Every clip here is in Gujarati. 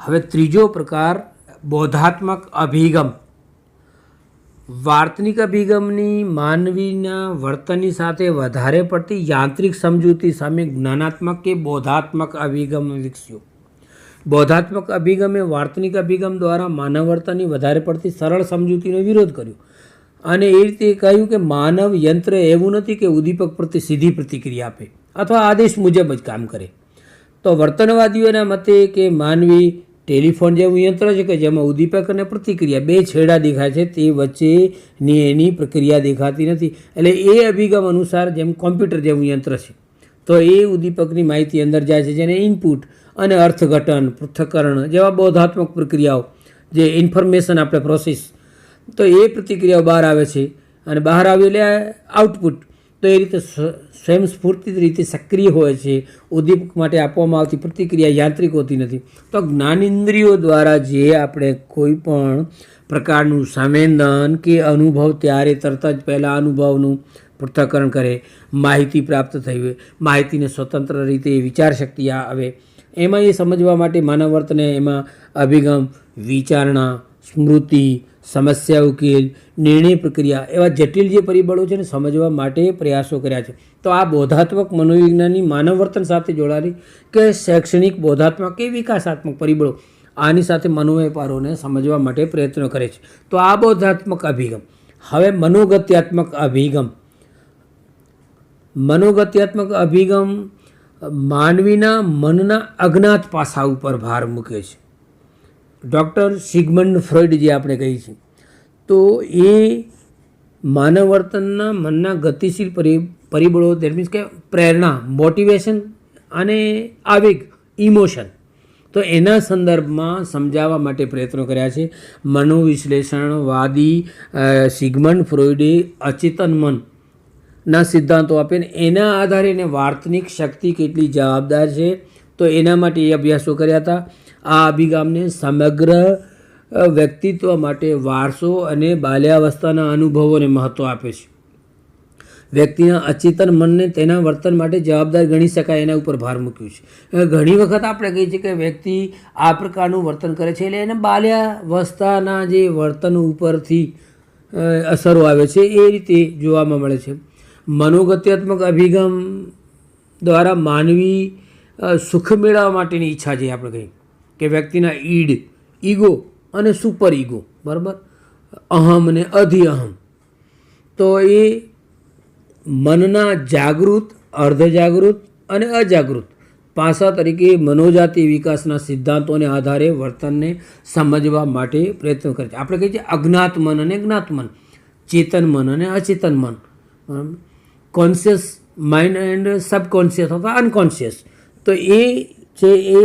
હવે ત્રીજો પ્રકાર બોધાત્મક અભિગમ. વાર્તનિક અભિગમની માનવીના વર્તનની સાથે વધારે પડતી યાંત્રિક સમજૂતી સામે જ્ઞાનાત્મક કે બોધાત્મક અભિગમ વિકસ્યો. બોધાત્મક અભિગમે વાર્તનિક અભિગમ દ્વારા માનવ વર્તનની વધારે પડતી સરળ સમજૂતીનો વિરોધ કર્યો અને એ રીતે કહ્યું કે માનવ યંત્ર એવું નથી કે ઉદ્દીપક પ્રત્યે સીધી પ્રતિક્રિયા આપે અથવા આદેશ મુજબ જ કામ કરે. તો વર્તનવાદીઓના મતે કે માનવી ટેલિફોન જેવું યંત્ર છે કે જેમાં ઉદ્દીપક અને પ્રતિક્રિયા બે છેડા દેખાય છે, તે વચ્ચેની એની પ્રક્રિયા દેખાતી નથી. એટલે એ અભિગમ અનુસાર જેમ કોમ્પ્યુટર જેવું યંત્ર છે તો એ ઉદ્દીપકની માહિતી અંદર જાય છે, જેને ઇનપુટ અને અર્થઘટન, પૃથ્થકરણ જેવા બોધાત્મક પ્રક્રિયાઓ, જે ઇન્ફોર્મેશન આપણે પ્રોસેસ, તો એ પ્રતિક્રિયાઓ બહાર આવે છે અને બહાર આવે એટલે આઉટપુટ. તો એ રીતે સ્વયંસ્ફૂર્તિત રીતે સક્રિય હોય છે. ઉદ્દીપક માટે આપવામાં આવતી પ્રતિક્રિયા યાંત્રિક હોતી નથી. તો જ્ઞાનેન્દ્રિયો દ્વારા જે આપણે કોઈ પણ પ્રકારનું સંવેદન કે અનુભવ ત્યારે તરત જ પહેલાં અનુભવનું પૃથ્થકરણ કરે, માહિતી પ્રાપ્ત થઈ હોય, માહિતીને સ્વતંત્ર રીતે વિચારશક્તિ આવે, એમાં એ સમજવા માટે માનવ વર્તને એમાં અભિગમ, વિચારણા, સ્મૃતિ, સમસ્યા ઉકેલ, નિર્ણય પ્રક્રિયા એવા જટિલ જે પરિબળો છે ને સમજવા માટે પ્રયાસો કર્યા છે. તો આ બોધાત્મક મનોવિજ્ઞાનની માનવ વર્તન સાથે જોડાયેલી કે શૈક્ષણિક, બોધાત્મક કે વિકાસાત્મક પરિબળો આની સાથે મનોવ્યાપારોને સમજવા માટે પ્રયત્નો કરે છે. તો આ બોધાત્મક અભિગમ. હવે મનોગત્યાત્મક અભિગમ. મનોગત્યાત્મક અભિગમ માનવીના મનના અજ્ઞાત પાસા ઉપર ભાર મૂકે છે. ડૉક્ટર સિગમન્ડ ફ્રોઈડ જે આપણે કહીએ છીએ, તો એ માનવ વર્તનના મનના ગતિશીલ પરિબળો, દેટ મીન્સ કે પ્રેરણા, મોટિવેશન અને આવેગ, ઇમોશન, તો એના સંદર્ભમાં સમજાવવા માટે પ્રયત્નો કર્યા છે. મનોવિશ્લેષણવાદી સિગમન્ડ ફ્રોઈડે અચેતન મનના સિદ્ધાંતો આપીને એના આધારે એને વાર્તનિક શક્તિ કેટલી જવાબદાર છે તો એના માટે એ અભ્યાસો કર્યા હતા. આ અભિગમને સમગ્ર વ્યક્તિત્વ માટે વારસો અને બાલ્યાવસ્થાના અનુભવોને મહત્ત્વ આપે છે. વ્યક્તિના અચેતન મનને તેના વર્તન માટે જવાબદાર ગણી શકાય એના ઉપર ભાર મૂક્યું છે. ઘણી વખત આપણે કહીએ છીએ કે વ્યક્તિ આ પ્રકારનું વર્તન કરે છે એટલે એને બાલ્યાવસ્થાના જે વર્તન ઉપરથી અસરો આવે છે એ રીતે જોવામાં મળે છે. મનોગત્યાત્મક અભિગમ દ્વારા માનવી સુખ મેળવવા માટેની ઈચ્છા જે આપણે કહીએ કે વ્યક્તિના ઈડ, ઈગો અને સુપર ઈગો, બરાબર, અહમ અને અધિ અહમ, તો એ મનના જાગૃત, અર્ધજાગૃત અને અજાગૃત પાસા તરીકે મનોજાતિ વિકાસના સિદ્ધાંતોને આધારે વર્તનને સમજવા માટે પ્રયત્નો કરે છે. આપણે કહીએ છીએ અજ્ઞાત મન અને જ્ઞાત મન, ચેતન મન અને અચેતન મન, કોન્શિયસ માઇન્ડ એન્ડ સબકોન્શિયસ અથવા અનકોન્શિયસ. તો એ છે એ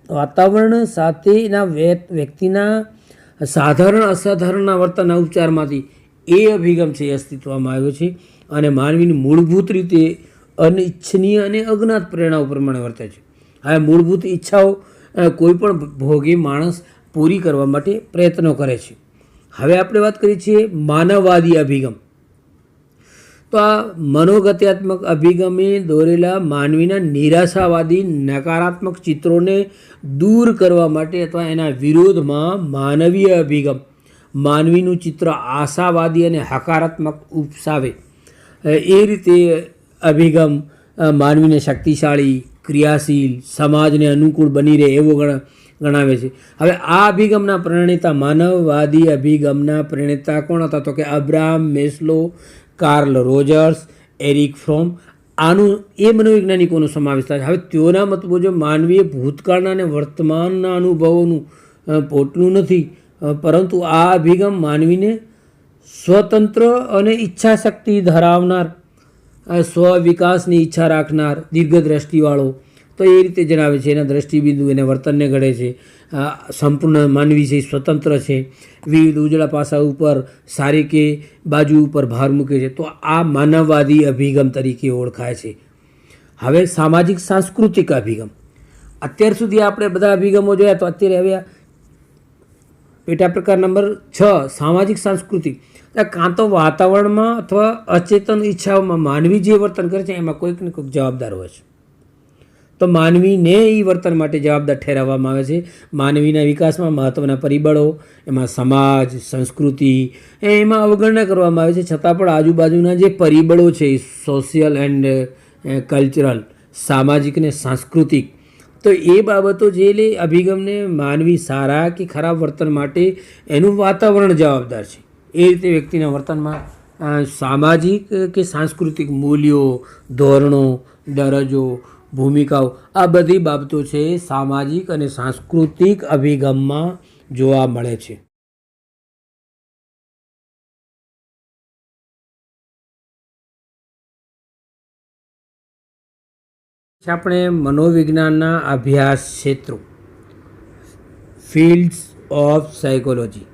વાતાવરણ સાથેના વ્યક્તિના સાધારણ અસાધારણના વર્તનના ઉપચારમાંથી એ અભિગમ છે એ અસ્તિત્વમાં આવ્યો છે અને માનવીની મૂળભૂત રીતે અનિચ્છનીય અને અજ્ઞાત પ્રેરણાઓ પ્રમાણે વર્તે છે. હવે મૂળભૂત ઈચ્છાઓ કોઈ પણ ભોગી માણસ પૂરી કરવા માટે પ્રયત્નો કરે છે. હવે આપણે વાત કરીએ છીએ માનવવાદી અભિગમ. તો આ મનોગત્યાત્મક અભિગમે દોરેલા માનવીના નિરાશાવાદી નકારાત્મક ચિત્રોને દૂર કરવા માટે અથવા એના વિરોધમાં માનવીય અભિગમ માનવીનું ચિત્ર આશાવાદી અને હકારાત્મક ઉપસાવે એ રીતે અભિગમ માનવીને શક્તિશાળી, ક્રિયાશીલ, સમાજને અનુકૂળ બની રહે એવો ગણાવે છે. હવે આ અભિગમના પ્રણેતા, માનવવાદી અભિગમના પ્રણેતા કોણ હતા? તો કે Abraham Maslow, Carl Rogers, Erich Fromm, આનું એ મનોવૈજ્ઞાનિકોનો સમાવેશ થાય છે. હવે તેઓના મત મુજબ માનવીએ ભૂતકાળના અને વર્તમાનના અનુભવોનું પોટલું નથી, પરંતુ આ અભિગમ માનવીને સ્વતંત્ર અને ઈચ્છાશક્તિ ધરાવનાર, સ્વ વિકાસની ઈચ્છા રાખનાર, દીર્ઘદ્રષ્ટિવાળો, તો એ રીતે જણાવે છે. એના દ્રષ્ટિબિંદુ એને વર્તનને ઘડે છે. સંપૂર્ણ માનવી છે, સ્વતંત્ર છે, વિવિધ ઉજળા પાસા ઉપર સારી કે બાજુ ઉપર ભાર મૂકે છે. તો આ માનવવાદી અભિગમ તરીકે ઓળખાય છે. હવે સામાજિક સાંસ્કૃતિક અભિગમ. અત્યાર સુધી આપણે બધા અભિગમો જોયા, તો અત્યારે હવે પેટા પ્રકાર નંબર 6 સામાજિક સાંસ્કૃતિક. કાં તો વાતાવરણમાં અથવા અચેતન ઈચ્છાઓમાં માનવી જે વર્તન કરે છે એમાં કોઈક ને કોઈક જવાબદાર હોય છે. તો માનવીને એ વર્તન માટે જવાબદાર ઠેરવવામાં આવે છે. માનવીના વિકાસમાં મહત્ત્વના પરિબળો, એમાં સમાજ, સંસ્કૃતિ એમાં અવગણના કરવામાં આવે છે, છતાં પણ આજુબાજુના જે પરિબળો છે સોશિયલ એન્ડ કલ્ચરલ, સામાજિક ને સાંસ્કૃતિક, તો એ બાબતો જે અભિગમને માનવી સારા કે ખરાબ વર્તન માટે એનું વાતાવરણ જવાબદાર છે. એ રીતે વ્યક્તિના વર્તનમાં સામાજિક કે સાંસ્કૃતિક મૂલ્યો, ધોરણો, દરજ્જો, ભૂમિકાઓ આ બધી બાબતો છે સામાજિક અને સાંસ્કૃતિક અભિગમમાં જોવા મળે છે. આપણે મનોવિજ્ઞાનના અભ્યાસ ક્ષેત્રો, ફિલ્ડ્સ ઓફ સાયકોલોજી,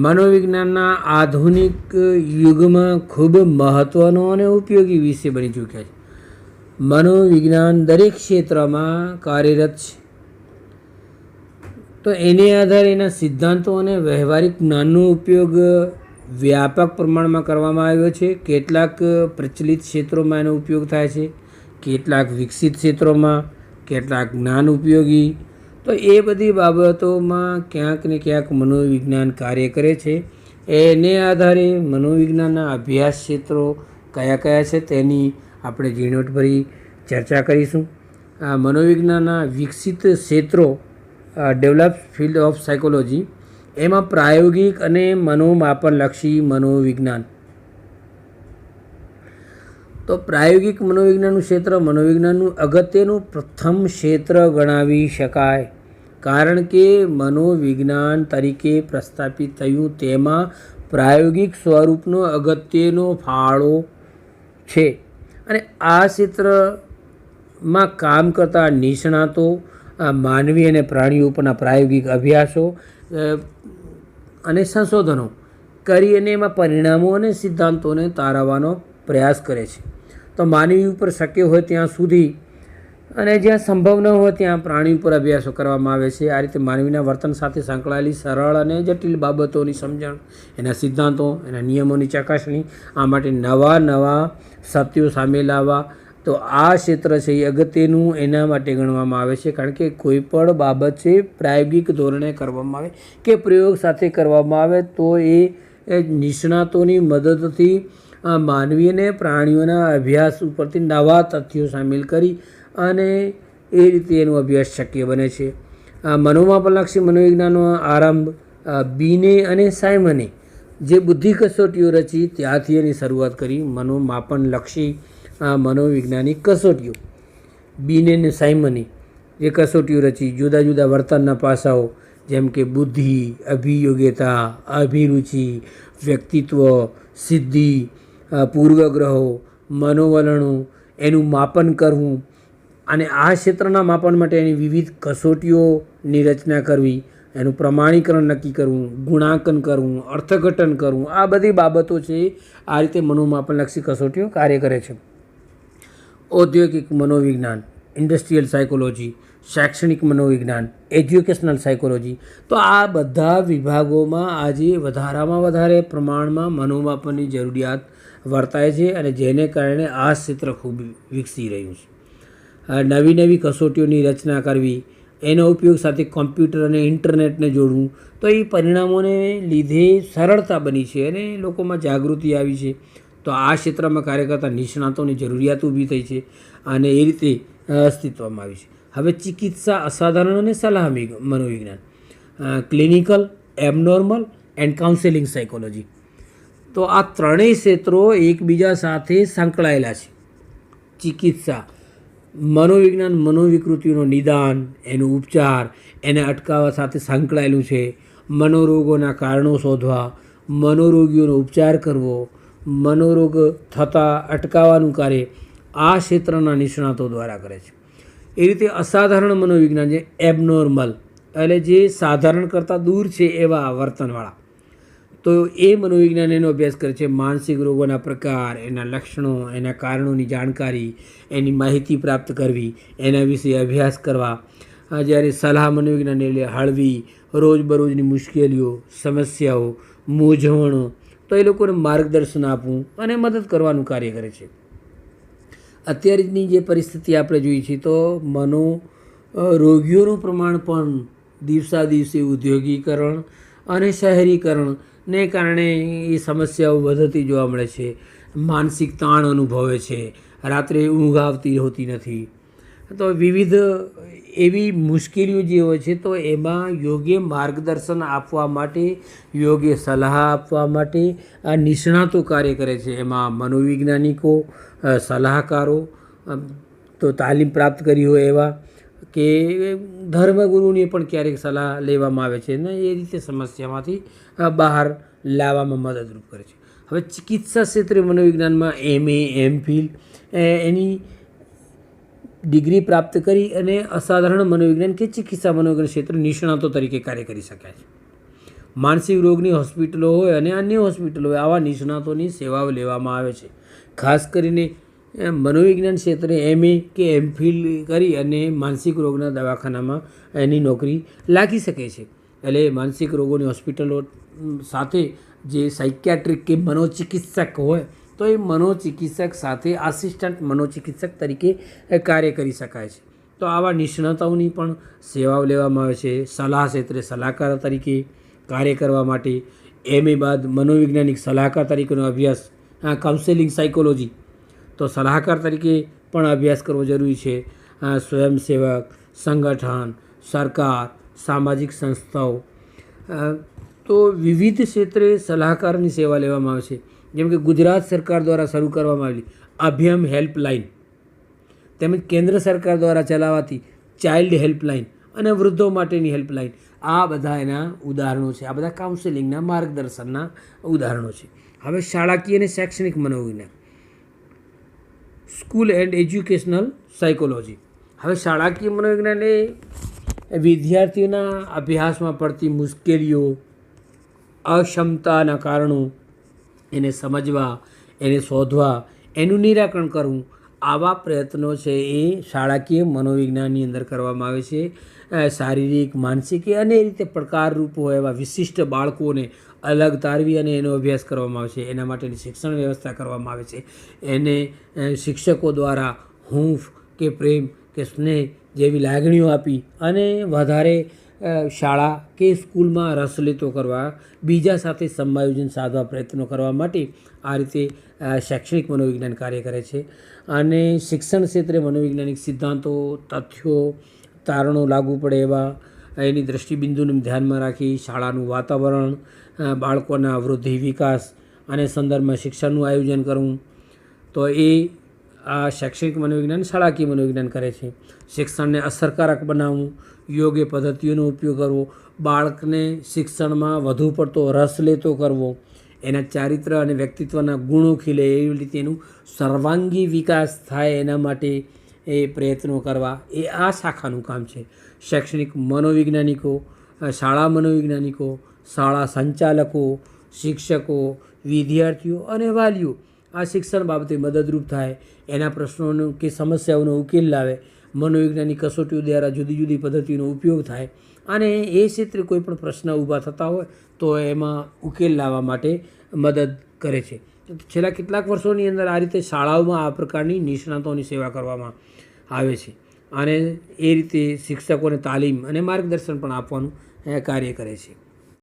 મનોવિજ્ઞાનના આધુનિક યુગમાં ખૂબ મહત્ત્વનો અને ઉપયોગી વિષય બની ચૂક્યા છે. મનોવિજ્ઞાન દરેક ક્ષેત્રમાં કાર્યરત છે, તો એને આધારે એના સિદ્ધાંતો અને વ્યવહારિક જ્ઞાનનો ઉપયોગ વ્યાપક પ્રમાણમાં કરવામાં આવ્યો છે. કેટલાક પ્રચલિત ક્ષેત્રોમાં એનો ઉપયોગ થાય છે, કેટલાક વિકસિત ક્ષેત્રોમાં, કેટલાક જ્ઞાન ઉપયોગી. તો એ બધી બાબતોમાં ક્યાંક ને ક્યાંક મનોવિજ્ઞાન કાર્ય કરે છે. એને આધારે મનોવિજ્ઞાનના અભ્યાસ ક્ષેત્રો કયા કયા છે તેની આપણે ઝીણવટભરી ચર્ચા કરીશું. મનોવિજ્ઞાનના વિકસિત ક્ષેત્રો, ડેવલપ ફિલ્ડ ઓફ સાયકોલોજી, એમાં પ્રાયોગિક અને મનોમાપનલક્ષી મનોવિજ્ઞાન. તો પ્રાયોગિક મનોવિજ્ઞાનનું ક્ષેત્ર મનોવિજ્ઞાનનું અગત્યનું પ્રથમ ક્ષેત્ર ગણાવી શકાય, કારણ કે મનોવિજ્ઞાન તરીકે પ્રસ્થાપિત થયું તેમાં પ્રાયોગિક સ્વરૂપનો અગત્યનો ફાળો છે. અને આ ક્ષેત્રમાં કામ કરતા નિષ્ણાતો માનવી અને પ્રાણીઓ પરના પ્રાયોગિક અભ્યાસો અને સંશોધનો કરી અને એમાં પરિણામો અને સિદ્ધાંતોને તારવવાનો પ્રયાસ કરે છે. તો માનવી ઉપર શક્ય હોય ત્યાં સુધી અને જ્યાં સંભવ ન હોય ત્યાં પ્રાણી ઉપર અભ્યાસો કરવામાં આવે છે. આ રીતે માનવીના વર્તન સાથે સંકળાયેલી સરળ અને જટિલ બાબતોની સમજણ, એના સિદ્ધાંતો, એના નિયમોની ચકાસણી, આ માટે નવા સત્યો સામે લાવવા. તો આ ક્ષેત્ર છે એ અગત્યનું એના માટે ગણવામાં આવે છે, કારણ કે કોઈ પણ બાબત છે પ્રાયોગિક ધોરણે કરવામાં આવે કે પ્રયોગ સાથે કરવામાં આવે તો એ નિષ્ણાતોની મદદથી માનવી અને પ્રાણીઓના અભ્યાસ ઉપરથી નવા તથ્યો સામેલ કરી અને એ રીતે એનો અભ્યાસ શક્ય બને છે. મનોમાપનલક્ષી મનોવિજ્ઞાનનો આરંભ બીને અને સાયમને જે બુદ્ધિ કસોટીઓ રચી ત્યાંથી એની શરૂઆત કરી. મનોમાપનલક્ષી મનોવિજ્ઞાનિક કસોટીઓ, બીને અને સાયમને જે કસોટીઓ રચી, જુદા જુદા વર્તનના પાસાઓ જેમ કે બુદ્ધિ, અભિયોગ્યતા, અભિરુચિ, વ્યક્તિત્વ, સિદ્ધિ, પૂર્વગ્રહો, મનોવલણો, એનું માપન કરવું અને આ ક્ષેત્રના માપન માટે એની વિવિધ કસોટીઓની રચના કરવી, એનું પ્રમાણીકરણ નક્કી કરવું, ગુણાંકન કરવું, અર્થઘટન કરવું, આ બધી બાબતો છે. આ રીતે મનોમાપનલક્ષી કસોટીઓ કાર્ય કરે છે. ઔદ્યોગિક મનોવિજ્ઞાન, ઇન્ડસ્ટ્રીયલ સાયકોલોજી, શૈક્ષણિક મનોવિજ્ઞાન, એજ્યુકેશનલ સાયકોલોજી, તો આ બધા વિભાગોમાં આજે વધારામાં વધારે પ્રમાણમાં મનોમાપનની જરૂરિયાત વર્તાય છે અને જેને કારણે આ ક્ષેત્ર ખૂબ વિકસી રહ્યું છે. નવી નવી કસોટીઓની રચના કરવી, એનો ઉપયોગ સાથે કોમ્પ્યુટર અને ઇન્ટરનેટને જોડવું, તો એ પરિણામોને લીધે સરળતા બની છે અને લોકોમાં જાગૃતિ આવી છે. તો આ ક્ષેત્રમાં કાર્ય કરતા નિષ્ણાતોની જરૂરિયાત ઊભી થઈ છે અને એ રીતે અસ્તિત્વમાં આવી છે. હવે ચિકિત્સા, અસાધારણ અને સલાહ મનોવિજ્ઞાન, clinical, abnormal and counselling psychology, તો આ ત્રણેય ક્ષેત્રો એકબીજા સાથે સંકળાયેલા છે. ચિકિત્સા, મનોવિજ્ઞાન મનોવિકૃતિઓનું નિદાન, એનો ઉપચાર, એને અટકાવવા સાથે સંકળાયેલું છે. મનોરોગોના કારણો શોધવા, મનોરોગીઓનો ઉપચાર કરવો, મનોરોગ થતાં અટકાવવાનું કાર્ય આ ક્ષેત્રના નિષ્ણાતો દ્વારા કરે છે. એ રીતે અસાધારણ મનોવિજ્ઞાન જે એબનોર્મલ, એટલે જે સાધારણ કરતાં દૂર છે એવા વર્તનવાળા, તો એ મનોવિજ્ઞાન એનો અભ્યાસ કરે છે. માનસિક રોગોના પ્રકાર, એના લક્ષણો, એના કારણોની જાણકારી, એની માહિતી પ્રાપ્ત કરવી, એના વિશે અભ્યાસ કરવા. જ્યારે સલાહ મનોવિજ્ઞાન એટલે હળવી રોજબરોજની મુશ્કેલીઓ, સમસ્યાઓ, મૂંઝવણો, તો એ લોકોને માર્ગદર્શન આપવું અને મદદ કરવાનું કાર્ય કરે છે. અત્યારની જે પરિસ્થિતિ આપણે જોઈએ છીએ તો રોગીઓનું પ્રમાણ પણ દિવસા દિવસે ઉદ્યોગીકરણ અને શહેરીકરણને કારણે એ સમસ્યાઓ વધતી જોવા મળે છે. માનસિક તાણ અનુભવે છે, રાત્રે ઊંઘ આવતી હોતી નથી. તો વિવિધ એવી મુશ્કેલીઓ જે હોય છે તો એમાં યોગ્ય માર્ગદર્શન આપવા માટે, યોગ્ય સલાહ આપવા માટે આ નિષ્ણાતો કાર્ય કરે છે. એમાં મનોવૈજ્ઞાનિકો, સલાહકારો, તો તાલીમ પ્રાપ્ત કરી હોય એવા, કે ધર્મગુરુની પણ ક્યારેક સલાહ લેવામાં આવે છે ને એ રીતે સમસ્યામાંથી બહાર લાવવામાં મદદરૂપ કરે છે. હવે ચિકિત્સા ક્ષેત્રે મનોવિજ્ઞાનમાં MA, MPhil એની ડિગ્રી પ્રાપ્ત કરી અને અસાધારણ મનોવિજ્ઞાન કે ચિકિત્સા મનોવિજ્ઞાન ક્ષેત્રે નિષ્ણાતો તરીકે કાર્ય કરી શકાય છે. માનસિક રોગની હોસ્પિટલો હોય અને અન્ય હોસ્પિટલો હોય, આવા નિષ્ણાતોની સેવાઓ લેવામાં આવે છે. ખાસ કરીને મનોવિજ્ઞાન ક્ષેત્રે MA કે MPhil કરી અને માનસિક રોગના દવાખાનામાં એની નોકરી લાગી શકે છે. એટલે માનસિક રોગોની હોસ્પિટલો સાથે જે સાયકિયાટ્રિક કે મનોચિકિત્સક હોય તો એ મનોચિકિત્સક સાથે આસિસ્ટન્ટ મનોચિકિત્સક તરીકે કાર્ય કરી શકાય છે. તો આવા નિષ્ણાતોની પણ સેવાઓ લેવામાં આવે છે. સલાહ ક્ષેત્રે સલાહકાર તરીકે કાર્ય કરવા માટે MA બાદ મનોવૈજ્ઞાનિક સલાહકાર તરીકેનો અભ્યાસ, કાઉન્સેલિંગ સાયકોલોજી, તો સલાહકાર તરીકે પણ અભ્યાસ કરવો જરૂરી છે. સ્વયંસેવક, સંગઠન, સરકાર, સામાજિક સંસ્થાઓ, તો વિવિધ ક્ષેત્રે સલાહકારની સેવા લેવામાં આવે છે. જેમ કે ગુજરાત સરકાર દ્વારા શરૂ કરવામાં આવેલી અભયમ હેલ્પલાઇન, તેમજ કેન્દ્ર સરકાર દ્વારા ચલાવાતી ચાઇલ્ડ હેલ્પલાઇન અને વૃદ્ધો માટેની હેલ્પલાઇન, આ બધા એના ઉદાહરણો છે. આ બધા કાઉન્સેલિંગના માર્ગદર્શનના ઉદાહરણો છે. હવે શાળાકીય અને શૈક્ષણિક મનોવિજ્ઞાન, સ્કૂલ એન્ડ એજ્યુકેશનલ સાયકોલોજી. હવે શાળાકીય મનોવિજ્ઞાન એ વિદ્યાર્થીઓના અભ્યાસમાં પડતી મુશ્કેલીઓ, અક્ષમતાના કારણો, એને સમજવા, એને શોધવા, એનું નિરાકરણ કરવું, આવા પ્રયત્નો છે એ શાળાકીય મનોવિજ્ઞાનની અંદર કરવામાં આવે છે. શારીરિક, માનસિક અને એ રીતે પડકારરૂપ હોય એવા વિશિષ્ટ બાળકોને અલગ તારવી અને એનો અભ્યાસ કરવામાં આવે છે. એના માટેની શિક્ષણ વ્યવસ્થા કરવામાં આવે છે. એને શિક્ષકો દ્વારા હૂંફ કે પ્રેમ કે સ્નેહ જેવી લાગણીઓ આપી અને વધારે શાળા કે સ્કૂલમાં રસ લેતો કરવા, બીજા સાથે સમાયોજન સાધવા પ્રયત્નો કરવા માટે આ રીતે શૈક્ષણિક મનોવિજ્ઞાન કાર્ય કરે છે. અને શિક્ષણ ક્ષેત્રે મનોવૈજ્ઞાનિક સિદ્ધાંતો, તથ્યો, તારણો લાગુ પડે એવા એની દૃષ્ટિબિંદુને ધ્યાનમાં રાખી શાળાનું વાતાવરણ, બાળકોના વૃદ્ધિ વિકાસ અને સંદર્ભમાં શિક્ષણનું આયોજન કરવું, તો એ આ શૈક્ષણિક મનોવિજ્ઞાન, શાળાકીય મનોવિજ્ઞાન કરે છે. શિક્ષણને અસરકારક બનાવવું, યોગ્ય પદ્ધતિઓનો ઉપયોગ કરવો, બાળકને શિક્ષણમાં વધુ પડતો રસ લેતો કરવો, એના ચારિત્ર અને વ્યક્તિત્વના ગુણો ખીલે એવી રીતે એનું સર્વાંગી વિકાસ થાય એના માટે એ પ્રયત્નો કરવા, એ આ શાખાનું કામ છે. શૈક્ષણિક મનોવૈજ્ઞાનિકો, શાળા મનોવૈજ્ઞાનિકો, શાળા સંચાલકો, શિક્ષકો, વિદ્યાર્થીઓ અને વાલીઓ આ શિક્ષણ બાબતે મદદરૂપ થાય, એના પ્રશ્નોનો કે સમસ્યાઓનો ઉકેલ લાવે, મનોવૈજ્ઞાનિક કસોટીઓ દ્વારા જુદી જુદી પદ્ધતિનો ઉપયોગ થાય અને એ ક્ષેત્રે કોઈ પણ પ્રશ્ન ઊભા થતા હોય તો એમાં ઉકેલ લાવવા માટે મદદ કરે છે. છેલ્લા કેટલાક વર્ષોની અંદર આ રીતે શાળાઓમાં આ પ્રકારની નિષ્ણાતોની સેવા કરવામાં આવે છે અને એ રીતે શિક્ષકોને તાલીમ અને માર્ગદર્શન પણ આપવાનું કાર્ય કરે છે.